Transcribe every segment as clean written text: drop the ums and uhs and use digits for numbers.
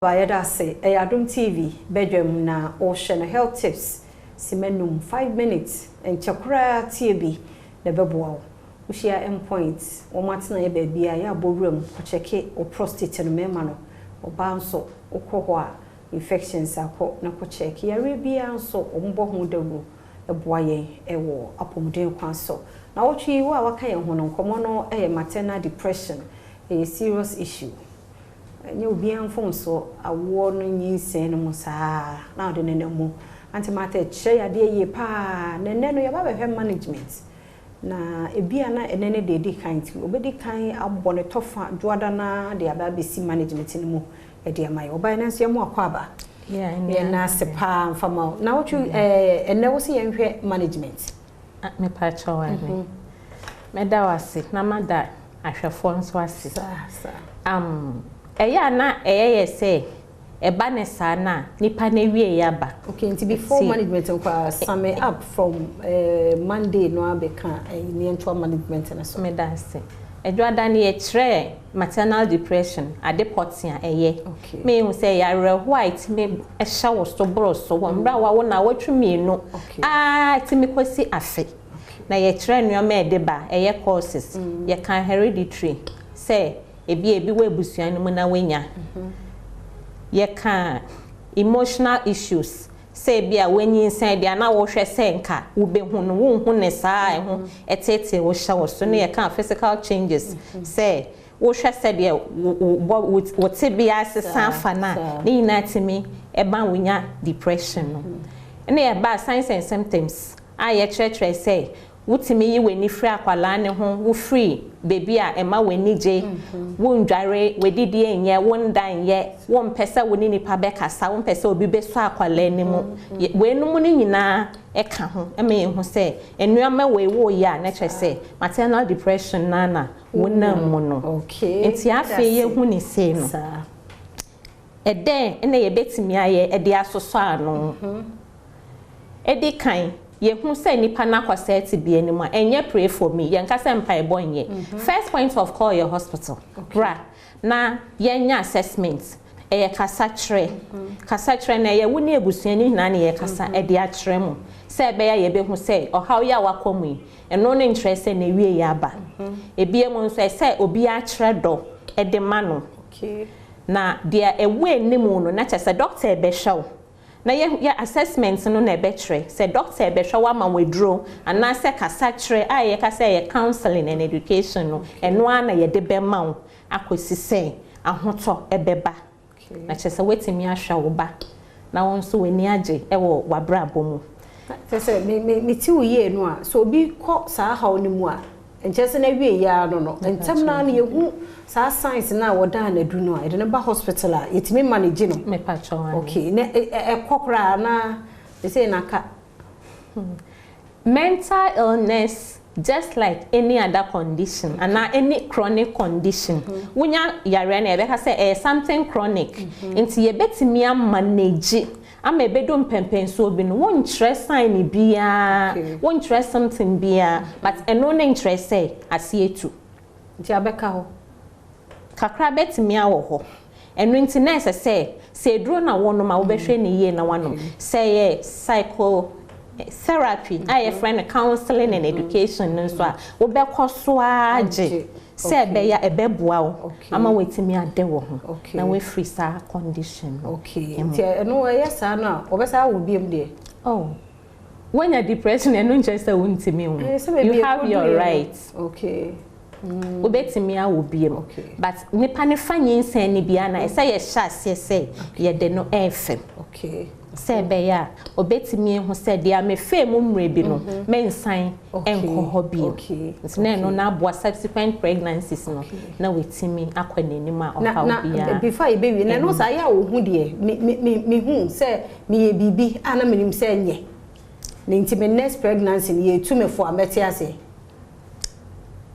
Bayada say Adom TV Badwam na ocean health tips simenum 5 minutes and chakra TB the Badwam we share endpoints o matena ye baby ya borum o check o prostate no mema no o banso o kohwa infections akọ na ko check ya rebia nso o mbo ho dawu eboaye ewo apomuden kwanso na wotwi wo a waka ye ho no nkomo no maternal depression a serious issue. Nye obi anfom so awo no nyinsen no musa na ode ne mu antimate kire yade ye pa nene no yaba behwe management na ebia na enene de di kan ti obedi kan abbo ne tofa duada na de aba besi management ni mu e de amai oba na nso yemu akwaba na se pa mfama na wotu ene wo se yenhwe management me pa chawa me da wase na mada ahwefo nso ase eya na eyeye say eba ne sa na nipa na wie yaba. Okay, nti before management kwa sum up from Monday no abeka ni entwa management na so me da say edwada na ye kire maternal depression ade potia eye me hu say ya white me ehya wo so bro so wo mbra wa na watwumi no ti me kwasi afe na ye kire no me ede ba eye courses ye kan hereditary say ebi we busuan no na wenya ye kan emotional issues say bia wenyi nsan dia na wo hwe say nka wo be hu no wo hu ne saa ho etete wo hya wo so ne ye kan physical changes say wo hwe say dia wo te bia sesan fa na ni na timi e ban wonya depression no ne ye ba signs and symptoms ye church say wutimi yi weni free akwala ne ho wo free baby a ema weni je wo ndware wedidi enye wo ndan ye wo mpese woni nipa bekasa wo mpese obi beso akwala ne mu wenum ne nyina eka ho ema ye ho se enuama we wo ya na kyese maternal depression nana wonam mu no okay enti afi ye hu ni se no eden ene ye betimi aye ede asoso ano edi kan ye hu say nipa na kwasa ti bi enimu enye pray for me ye nkasa mpa ebo nye first point of call your hospital bra na ye nya assessment ye kasa tre na ye woni ebusuani na ye kasa e de a tre mu say be ya ye be hu say o how ya wakomu eno no interest na wie ya ba ebie mu nso say obi a tre do e de ma no na dia ewe enimu no na chese doctor be hwe na ye assessment no na betre say doctor be hwa ma wedro ana say kasa tre ye kasa ye counseling and education no eno ana ye de be ma wo akosi say ahoto ebeba na chese wetimi ahwa wo ba na won so weni age e wo wabra bomu say me ti wo ye no a so obi ko sa ha oni mu a enchese na wie ya no entam na na ye hu sa science na wodan na du no a ede ba hospital a yetimi manage no me pa chawa okay na kokra na they say na ka mental illness just like any other condition and any chronic condition wunya yare na ebe ka say something chronic nti ye betimi manage ama ebedom pempenso obi no won interest sign bia won interest something bia but eno na interest say asietu nti abeka ho kakra betimi awo ho eno nti na say dro na wono ma wo behwe ne ye na wanom say psycho therapy I friend counseling and education nso a wo be koso age say be ya ebeboa wo ama wetimi ade wo ho na we free sa condition okay nti eno yes na obesa wo biem de when you depression eno nchese wo ntimi ho you have your rights obetimi a wo biem but nipa ne fanyin sen ni bia na say ye sha say ye de no efem say be ya obetimi hu say dia me fem mre bi no mensan enko hobby na no na abo subsequent pregnancies no na wetimi akwanani ma oha bia before e be wi na no say ya wo hu de me hu say me ye bibi ana menim say nye na intime next pregnancy ni ye tumefo amete ase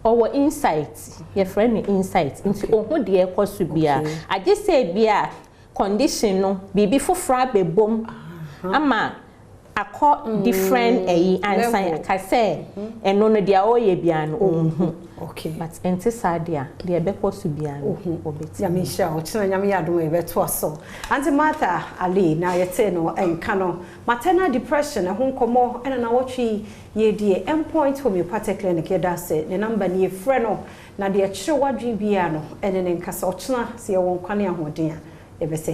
our insight your friend insight into ohu de ekoso bia I just say bia condition no bibi fofra bebom ama akọ different ansan ka say eno no dia oye bia no okay but enti sadia dia beko su bia no obeti ya me sha o chena nyame ya adom e beto so Auntie Martha Ali na yete no enka no maternal depression ho nkomo ena na wotwi ye die endpoint homeopathic clinic ye da se ne number ne frɛ no na de kire wadwe bia no ene ne nkasa o chena se ye won kwane ahoden a e be se